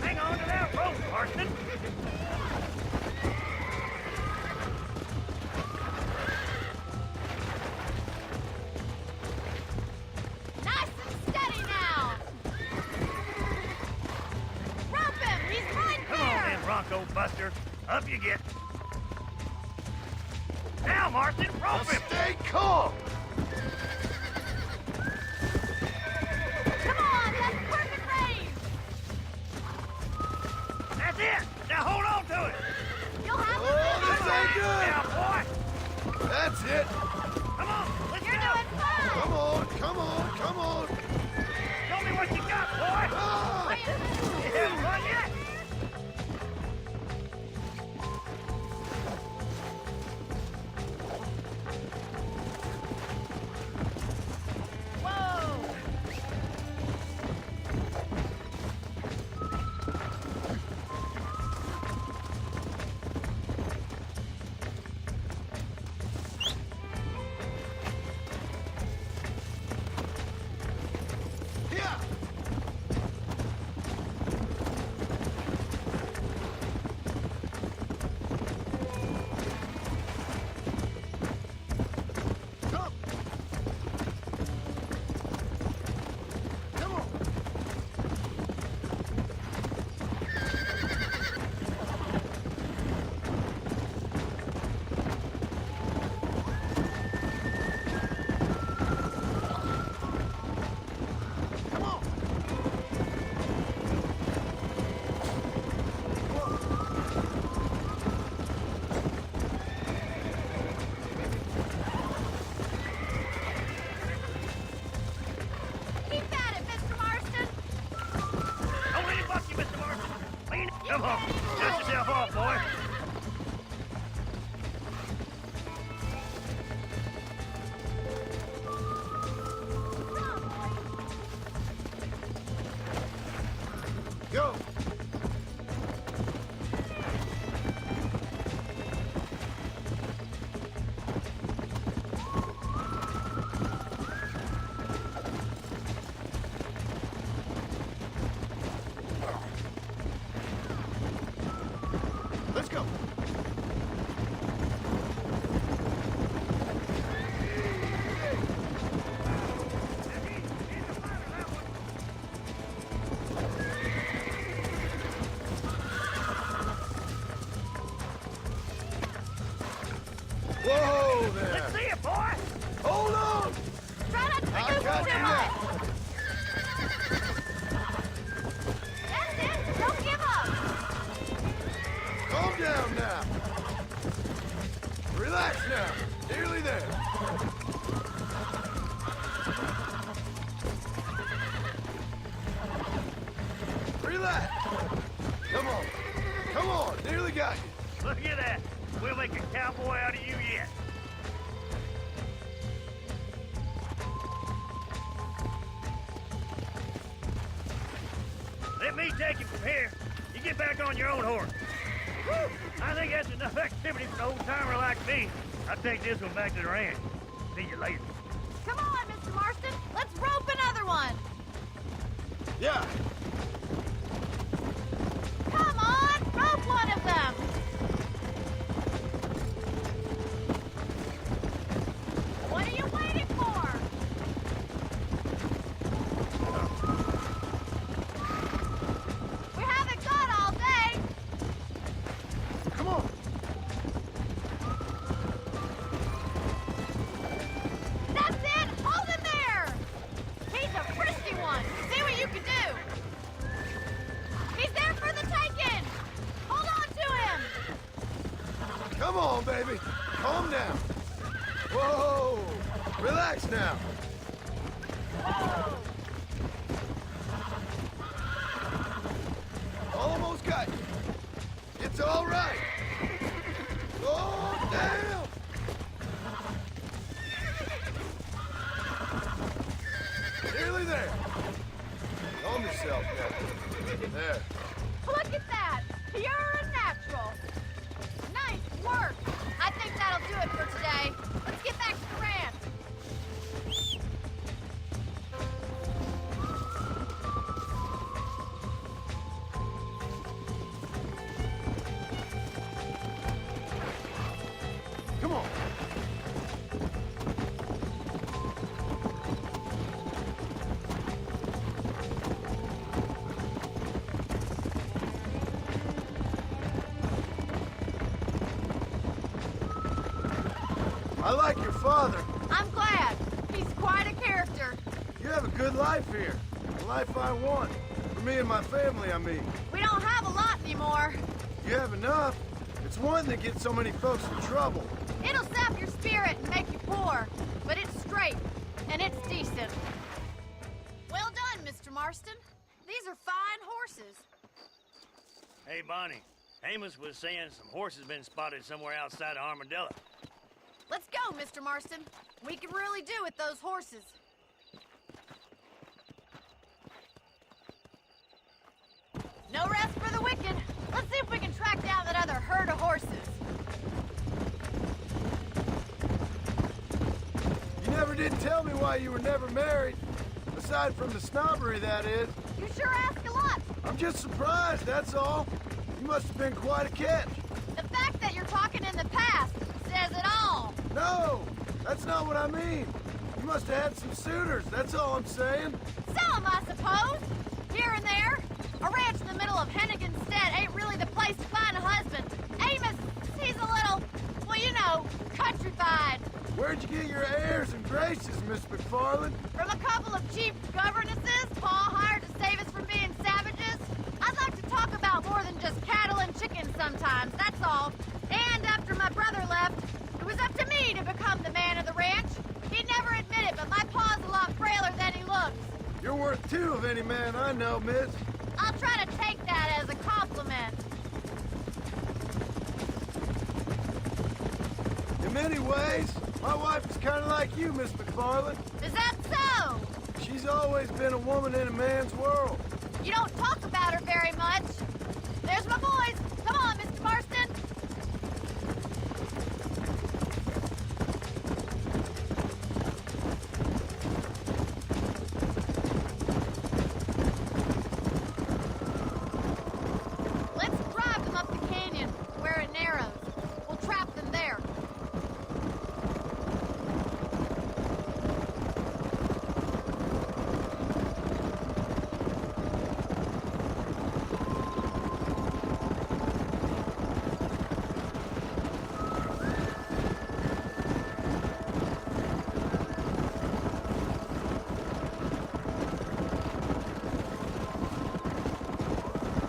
Hang on to that rope, Marston! Bronco Buster. Up you get. Now, Marston, rope him! Stay calm! Come on, that's perfect range! That's it! Now hold on to it! You'll have Oh, this ain't good! Now, boy! That's it! Come on, let's You're go! doing fine! Come on, come on, come on! Show me what you got, boy! Ah! Wait a minute. You haven't run yet! Whoa! Here! Come! Come on! Come on! Keep at it, Mr. Marston! Don't let him buck you, Mr. Marston! Lean it. Come on, dust yourself off, boy! Go! Let's go! Whoa there! Let's see it, boy! Hold on! Try not to I move got too you much! now. That's it! Don't give up! Calm down now. Relax now. Nearly there. Relax. Come on. Come on. Nearly got you. Look at that! We'll make a cowboy out of you yet! Let me take you from here. You get back on your own horse. Whew. I think that's enough activity for an old-timer like me. I'll take this one back to the ranch. See you later. Come on, Mr. Marston! Let's rope another one! Yeah. Come on! Rope one of them! What are you waiting for? We haven't got all day! Come on. That's it! Hold him there! He's a frisky one! See what you can do! He's there for the taking! Hold on to him! Come on, baby. Calm down. Whoa. Relax now. Whoa! Almost got you. It's all right. Go down. Nearly there. Calm yourself now. There. Look at that! You're a natural! Nice work! I think that'll do it for today. Let's get back to the ranch. I like your father. I'm glad. He's quite a character. You have a good life here. The life I want. For me and my family, I mean. We don't have a lot anymore. You have enough. It's one that gets so many folks in trouble. It'll sap your spirit and make you poor, but it's straight, and it's decent. Well done, Mr. Marston. These are fine horses. Hey, Bonnie. Amos was saying some horses been spotted somewhere outside of Armadillo. Let's go, Mr. Marston. We can really do with those horses. No rest for the wicked. Let's see if we can track down that other herd of horses. You never did tell me why you were never married. Aside from the snobbery, that is. You sure ask a lot. I'm just surprised, that's all. You must have been quite a catch. The fact that you're talking in the past says it all. No, that's not what I mean. You must have had some suitors, that's all I'm saying. Some, I suppose. Here and there. A ranch in the middle of Hennigan's Stead ain't really the place to find a husband. Amos, he's a little, well, you know, countrified. Where'd you get your airs and graces, Miss McFarland? From a couple of cheap governesses Pa hired to save us from being savages. I'd like to talk about more than just cattle and chickens sometimes, that's all. And after my brother left, it was up to me to become the man of the ranch. He'd never admit it, but my pa's a lot frailer than he looks. You're worth two of any man I know, miss. I'll try to take that as a compliment. In many ways, my wife is kind of like you, Miss McFarland. Is that so? She's always been a woman in a man's world. You don't talk about her very much. There's my boys. Come on, Mr. Marston. Let's drive them up the canyon where it narrows. We'll trap them there.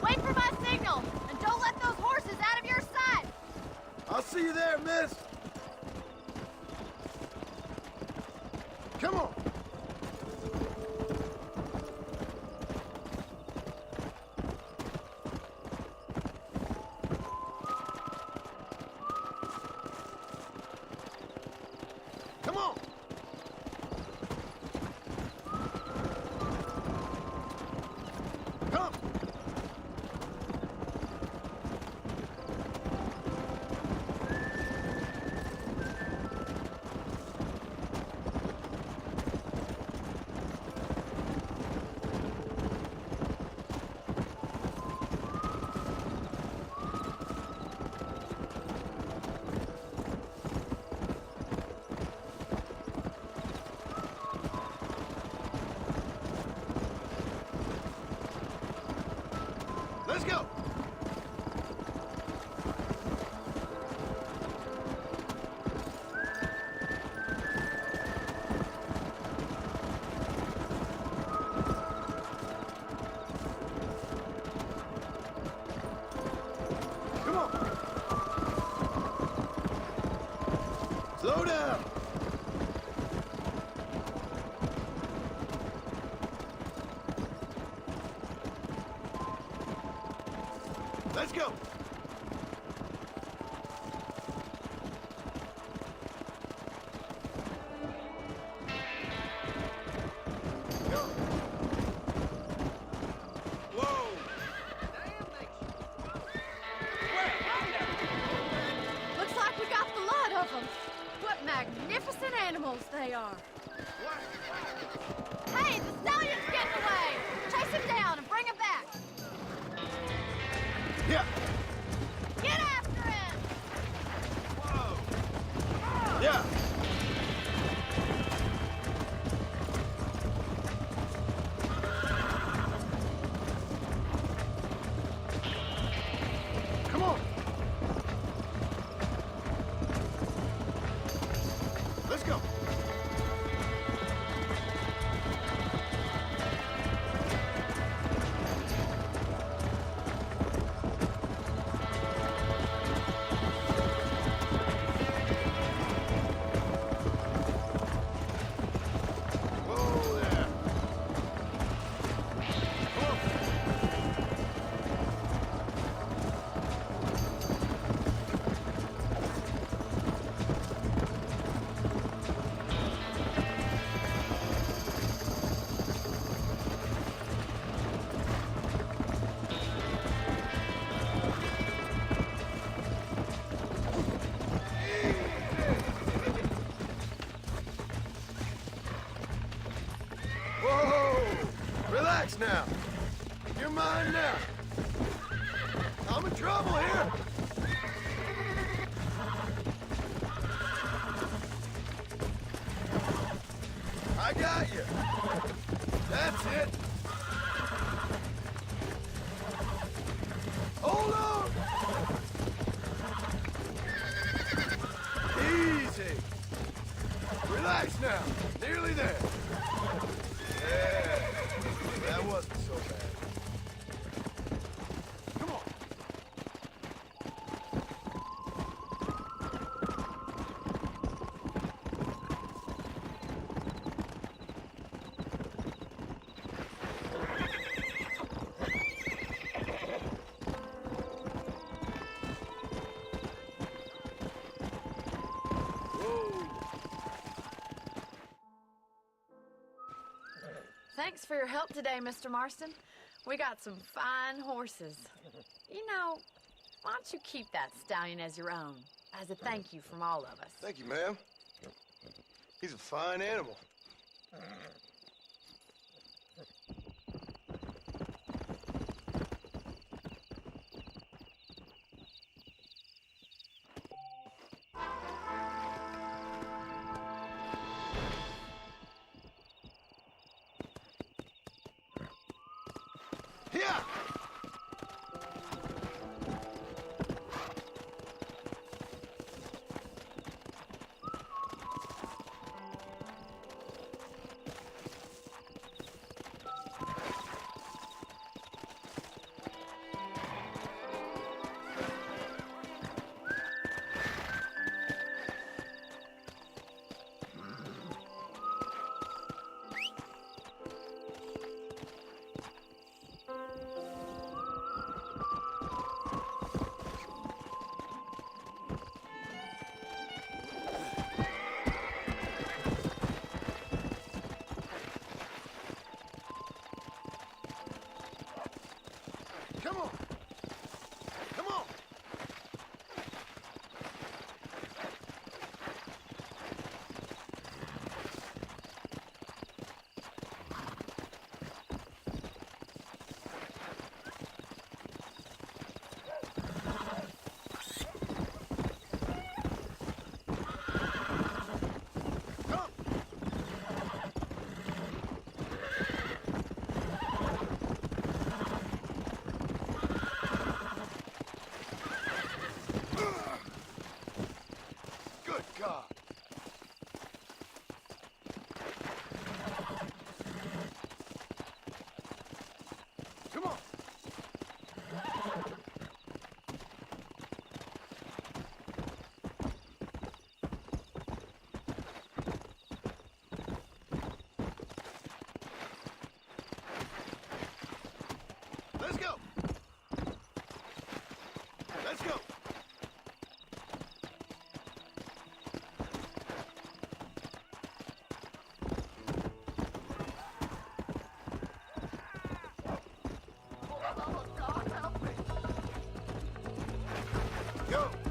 Wait for my signal, and don't let those horses out of your sight. I'll see you there, miss. Come on. Come on. Come. Let's go. Come on. Slow down. Let's go. Go. Whoa. Looks like we got the lot of them. What magnificent animals they are. Hey, the stallion's getting away. Chase him down and bring him back. Yeah. Get after him. Whoa. Yeah. Come on. now. You're mine now. I'm in trouble here. I got you. That's it. Hold on. Easy. Relax now. Nearly there. Yeah. That wasn't so bad. Come on. Thanks for your help today, Mr. Marston. We got some fine horses. You know, why don't you keep that stallion as your own, as a thank you from all of us? Thank you, ma'am. He's a fine animal. Here! Come on! Come on! Good God! Come on! Let's go! Let's go! Go!